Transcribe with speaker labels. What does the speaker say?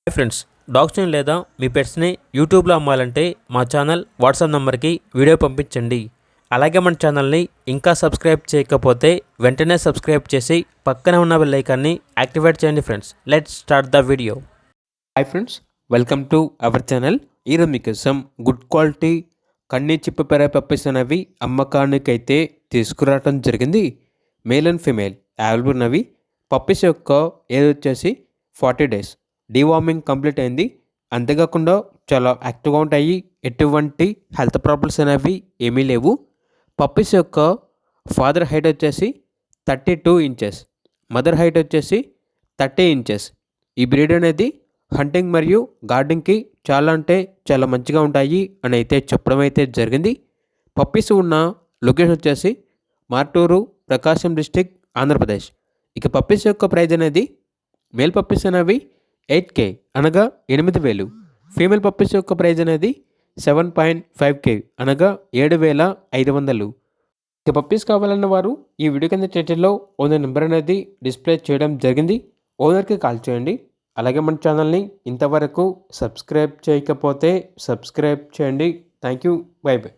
Speaker 1: Hi friends, డాగ్స్ని లేదా మీ పెట్స్ని యూట్యూబ్లో అమ్మాలంటే మా ఛానల్ వాట్సాప్ నెంబర్కి వీడియో పంపించండి. అలాగే మన ఛానల్ని ఇంకా సబ్స్క్రైబ్ చేయకపోతే వెంటనే సబ్స్క్రైబ్ చేసి పక్కనే ఉన్న బెల్ ఐకాన్ని యాక్టివేట్ చేయండి. Friends, let's start the video. Hi friends, welcome to our channel. ఈరోజు మీకోసం గుడ్ క్వాలిటీ కన్నీ చిప్పపెర పప్పీస్ అనేవి అమ్మకానికి అయితే తీసుకురావడం జరిగింది. మేల్ అండ్ ఫీమేల్ అవైలబుల్ ఉన్నవి. పప్పీస్ యొక్క ఏజ్ వచ్చేసి 40 days. డీవార్మింగ్ కంప్లీట్ అయింది. అంతేకాకుండా చాలా యాక్టివ్గా ఉంటాయి. ఎటువంటి హెల్త్ ప్రాబ్లమ్స్ అనేవి ఏమీ లేవు. పప్పీస్ యొక్క ఫాదర్ హైట్ వచ్చేసి 32 inches, మదర్ హైట్ వచ్చేసి 30 inches. ఈ బ్రీడ్ అనేది హంటింగ్ మరియు గార్డెనింగ్కి చాలా అంటే చాలా మంచిగా ఉంటాయి అని అయితే చెప్పడం అయితే జరిగింది. పప్పీస్ ఉన్న లొకేషన్ వచ్చేసి మార్టూరు, ప్రకాశం డిస్టిక్, ఆంధ్రప్రదేశ్. ఇక పప్పీస్ యొక్క ప్రైజ్ అనేది మేల్ పప్పీస్ అనేవి 8K అనగా 8,000. ఫీమేల్ పప్పీస్ యొక్క ప్రైజ్ అనేది 7.5K అనగా 7,500. ఇక పప్పీస్ కావాలన్న వారు ఈ వీడియో కింద టైటిల్లో ఓనర్ నెంబర్ అనేది డిస్ప్లే చేయడం జరిగింది. ఓనర్కి కాల్ చేయండి. అలాగే మన ఛానల్ని ఇంతవరకు సబ్స్క్రైబ్ చేయకపోతే సబ్స్క్రైబ్ చేయండి. Thank you. By by.